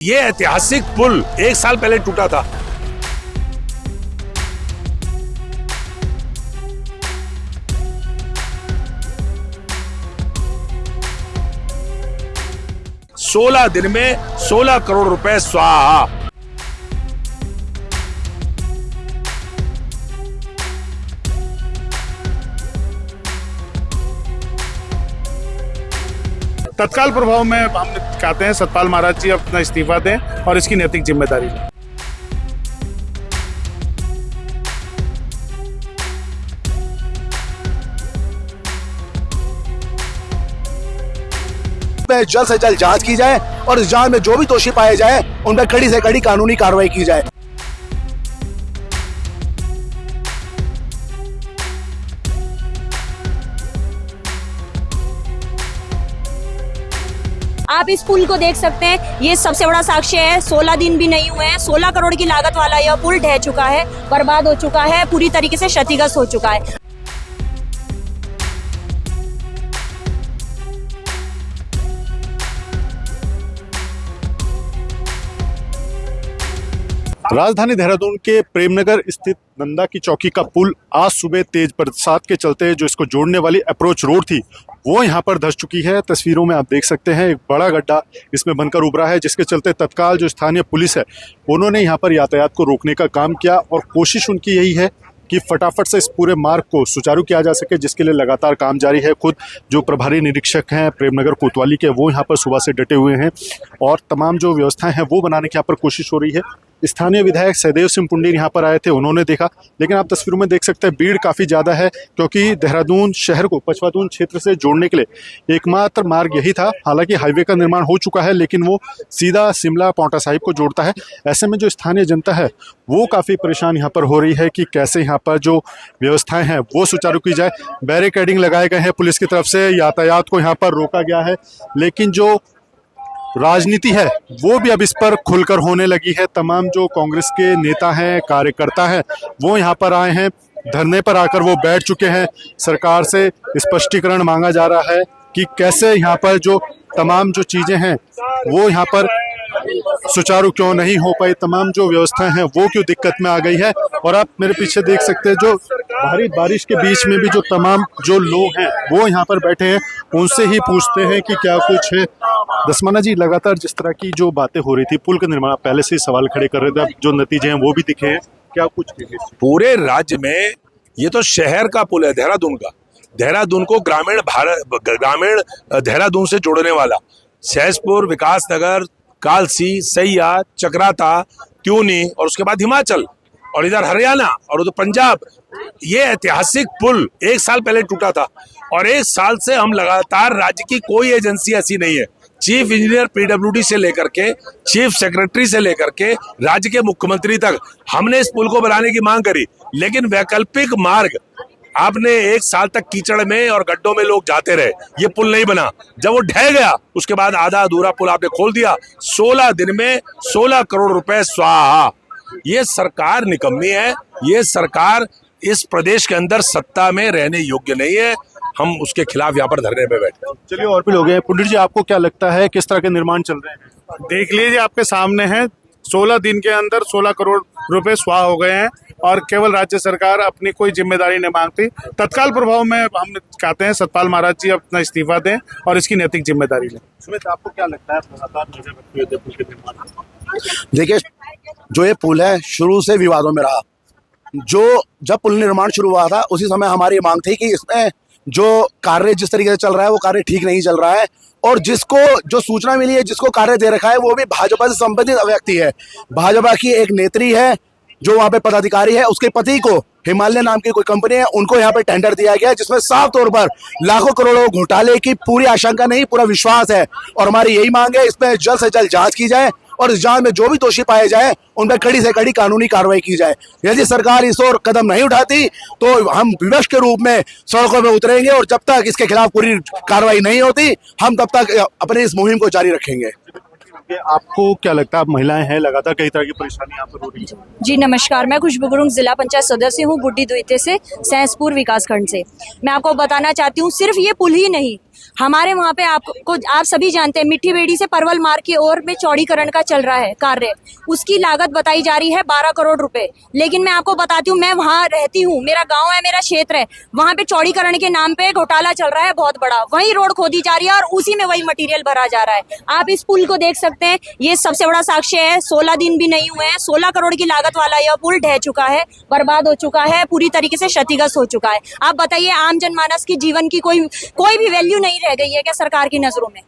ये ऐतिहासिक पुल 1 साल पहले टूटा था। सोलह दिन में 16 करोड़ रुपए स्वाहा। तत्काल प्रभाव में हम चाहते हैं सतपाल महाराज जी अपना इस्तीफा दें और इसकी नैतिक जिम्मेदारी लें। जल्द से जल्द जांच की जाए और इस जांच में जो भी दोषी पाए जाए उन पर कड़ी से कड़ी कानूनी कार्रवाई की जाए। आप इस पुल को देख सकते हैं, ये सबसे बड़ा साक्ष्य है। 16 दिन भी नहीं हुए हैं, 16 करोड़ की लागत वाला यह पुल ढह चुका है, बर्बाद हो चुका है, पूरी तरीके से क्षतिग्रस्त हो चुका है। राजधानी देहरादून के प्रेमनगर स्थित नंदा की चौकी का पुल आज सुबह तेज बरसात के चलते जो इसको जोड़ने वाली अप्रोच रोड थी वो यहाँ पर धंस चुकी है। तस्वीरों में आप देख सकते हैं एक बड़ा गड्ढा इसमें बनकर उभरा है, जिसके चलते तत्काल जो स्थानीय पुलिस है उन्होंने यहाँ पर यातायात को रोकने का काम किया और कोशिश उनकी यही है कि फटाफट से इस पूरे मार्ग को सुचारू किया जा सके, जिसके लिए लगातार काम जारी है। खुद जो प्रभारी निरीक्षक हैं प्रेमनगर कोतवाली के वो यहाँ पर सुबह से डटे हुए हैं और तमाम जो व्यवस्थाएं हैं वो बनाने की यहाँ पर कोशिश हो रही है। स्थानीय विधायक सहदेव सिंह पुंडीर यहाँ पर आए थे, उन्होंने देखा, लेकिन आप तस्वीरों में देख सकते हैं भीड़ काफ़ी ज़्यादा है, क्योंकि देहरादून शहर को पचवातून क्षेत्र से जोड़ने के लिए एकमात्र मार्ग यही था। हालांकि हाईवे का निर्माण हो चुका है, लेकिन वो सीधा शिमला पांवटा साहिब को जोड़ता है। ऐसे में जो स्थानीय जनता है वो काफ़ी परेशान यहाँ पर हो रही है कि कैसे यहाँ पर जो व्यवस्थाएं हैं वो सुचारू की जाए। बैरिकेडिंग लगाए गए हैं पुलिस की तरफ से, यातायात को यहाँ पर रोका गया है, लेकिन जो राजनीति है वो भी अब इस पर खुलकर होने लगी है। तमाम जो कांग्रेस के नेता हैं, कार्यकर्ता हैं, वो यहाँ पर आए हैं, धरने पर आकर वो बैठ चुके हैं। सरकार से स्पष्टीकरण मांगा जा रहा है कि कैसे यहाँ पर जो तमाम जो चीजें हैं वो यहाँ पर सुचारू क्यों नहीं हो पाई, तमाम जो व्यवस्थाएं हैं वो क्यों दिक्कत में आ गई है। और आप मेरे पीछे देख सकते हैं जो भारी बारिश के बीच में भी जो तमाम जो लोग हैं वो यहाँ पर बैठे हैं, उनसे ही पूछते हैं कि क्या कुछ है। दसमाना जी, लगातार जिस तरह की जो बातें हो रही थी पुल का निर्माण, पहले से ही सवाल खड़े कर रहे थे, अब जो नतीजे हैं वो भी दिखे हैं, क्या कुछ पूरे राज्य में ये तो शहर का पुल है देहरादून का, देहरादून को ग्रामीण देहरादून से जोड़ने वाला। सहसपुर, विकासनगर, कालसी, सैया, चक्राता, त्यूनी और उसके बाद हिमाचल और इधर हरियाणा और उधर पंजाब। ये ऐतिहासिक पुल 1 साल पहले टूटा था और 1 साल से हम लगातार, राज्य की कोई एजेंसी ऐसी नहीं है, चीफ इंजीनियर पीडब्ल्यूडी से लेकर के चीफ सेक्रेटरी से लेकर के राज्य के मुख्यमंत्री तक, हमने इस पुल को बनाने की मांग करी, लेकिन वैकल्पिक मार्ग आपने 1 साल तक कीचड़ में और गड्ढों में लोग जाते रहे, ये पुल नहीं बना। जब वो ढह गया उसके बाद आधा अधूरा पुल आपने खोल दिया। 16 दिन में 16 करोड़ रुपए स्वाहा। ये सरकार निकम्मी है, ये सरकार इस प्रदेश के अंदर सत्ता में रहने योग्य नहीं है। हम उसके खिलाफ यहाँ पर धरने पे बैठे। चलिए, और भी लोग हैं। पुंडीर जी, आपको क्या लगता है किस तरह के निर्माण चल रहे हैं? देख लीजिए, आपके सामने है, 16 दिन के अंदर 16 करोड़ रुपए स्वाहा हो गए हैं और केवल राज्य सरकार अपनी कोई जिम्मेदारी नहीं मांगती। तत्काल प्रभाव में हम चाहते हैं सतपाल महाराज जी अपना इस्तीफा दें और इसकी नैतिक जिम्मेदारी लें। सुमित, आपको क्या लगता है लगातार नजर रखते हुए पुल के निर्माण? देखिए, जो ये पुल है शुरू से विवादों में रहा। जब पुल निर्माण शुरू हुआ था उसी समय हमारी मांग थी कि इसमें जो कार्य जिस तरीके से चल रहा है वो कार्य ठीक नहीं चल रहा है, और जिसको जो सूचना मिली है, जिसको कार्य दे रखा है, वो भी भाजपा से संबंधित व्यक्ति है। भाजपा की एक नेत्री है जो वहाँ पे पदाधिकारी है, उसके पति को हिमालय नाम की कोई कंपनी है, उनको यहाँ पे टेंडर दिया गया, जिसमें साफ तौर पर लाखों करोड़ों घोटाले की पूरी आशंका नहीं, पूरा विश्वास है। और हमारी यही मांग है, इसमें जल्द से जल्द जांच की जाए और इस जांच में जो भी दोषी पाए जाए उन पर कड़ी से कड़ी कानूनी कार्रवाई की जाए। यदि सरकार इस ओर कदम नहीं उठाती तो हम विवश के रूप में सड़कों में उतरेंगे और जब तक इसके खिलाफ पूरी कार्रवाई नहीं होती हम तब तक अपने इस मुहिम को जारी रखेंगे। आपको क्या लगता है, आप महिलाएं हैं, लगातार कई तरह की परेशानी यहाँ पर हो रही है? जी नमस्कार, मैं खुशबू गुरुंग जिला पंचायत सदस्य हूँ, बुड्ढी द्वितीय से, सहसपुर विकास खंड से। मैं आपको बताना चाहती हूँ, सिर्फ ये पुल ही नहीं, हमारे वहाँ पे आप सभी जानते हैं मिट्टी बेड़ी से परवल मार्ग की ओर में चौड़ीकरण का चल रहा है कार्य। उसकी लागत बताई जा रही है 12 करोड़ रुपए। लेकिन मैं आपको बताती हूँ, मैं वहाँ रहती हूँ, मेरा गांव है, मेरा क्षेत्र है, वहाँ पे चौड़ीकरण के नाम पे घोटाला चल रहा है बहुत बड़ा। वही रोड खोदी जा रही है और उसी में वही मटेरियल भरा जा रहा है। आप इस पुल को देख सकते हैं, ये सबसे बड़ा साक्ष्य है। 16 दिन भी नहीं हुए हैं, 16 करोड़ की लागत वाला यह पुल ढह चुका है, बर्बाद हो चुका है, पूरी तरीके से क्षतिग्रस्त हो चुका है। आप बताइए, आम जनमानस की जीवन की कोई भी वैल्यू नहीं रह गई है क्या सरकार की नजरों में?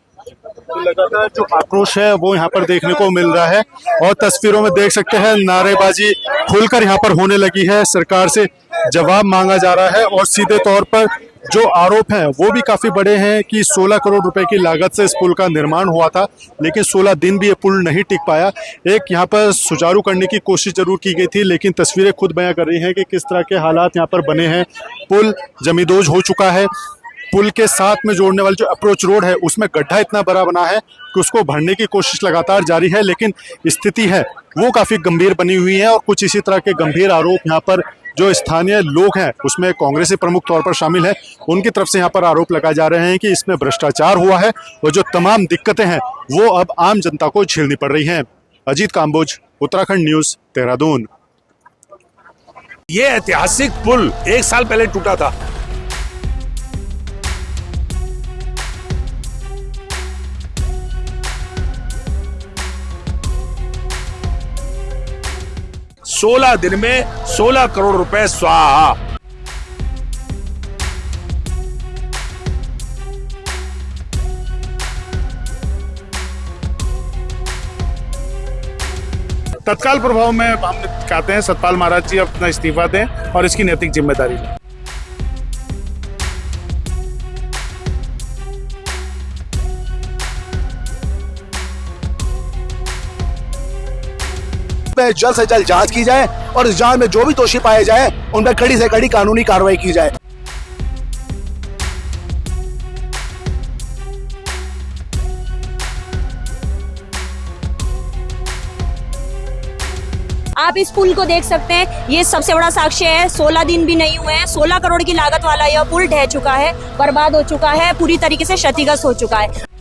लगातार जो आक्रोश है वो यहाँ पर देखने को मिल रहा है और तस्वीरों में देख सकते हैं नारेबाजी खुलकर यहाँ पर होने लगी है। सरकार से जवाब मांगा जा रहा है और सीधे तौर पर जो आरोप हैं वो भी काफी बड़े हैं कि 16 करोड़ रुपए की लागत से इस पुल का निर्माण हुआ था, लेकिन 16 दिन भी ये पुल नहीं टिक पाया। एक यहाँ पर सुचारू करने की कोशिश जरूर की गई थी, लेकिन तस्वीरें खुद बयां कर रही हैं कि किस तरह के हालात यहाँ पर बने हैं। पुल जमींदोज हो चुका है। पुल के साथ में जोड़ने वाली जो अप्रोच रोड है उसमें गड्ढा इतना बड़ा बना है कि उसको भरने की कोशिश लगातार जारी है, लेकिन स्थिति है वो काफी गंभीर बनी हुई है। और कुछ इसी तरह के गंभीर आरोप यहाँ पर जो स्थानीय लोग हैं, उसमें कांग्रेसी प्रमुख तौर पर शामिल है, उनकी तरफ से यहाँ पर आरोप लगाए जा रहे हैं कि इसमें भ्रष्टाचार हुआ है और जो तमाम दिक्कतें हैं वो अब आम जनता को झेलनी पड़ रही हैं। अजीत काम्बोज, उत्तराखंड न्यूज, देहरादून। ये ऐतिहासिक पुल 1 साल पहले टूटा था। सोलह दिन में 16 करोड़ रुपए स्वाहा। तत्काल प्रभाव में हम कहते हैं सतपाल महाराज जी अपना इस्तीफा दें और इसकी नैतिक जिम्मेदारी लें। जल्द से जल्द जांच की जाए और इस जांच में जो भी दोषी पाए जाए उन पर कड़ी से कड़ी कानूनी कार्रवाई की जाए। आप इस पुल को देख सकते हैं, ये सबसे बड़ा साक्ष्य है। 16 दिन भी नहीं हुए हैं, 16 करोड़ की लागत वाला यह पुल ढह चुका है, बर्बाद हो चुका है, पूरी तरीके से क्षतिग्रस्त हो चुका है।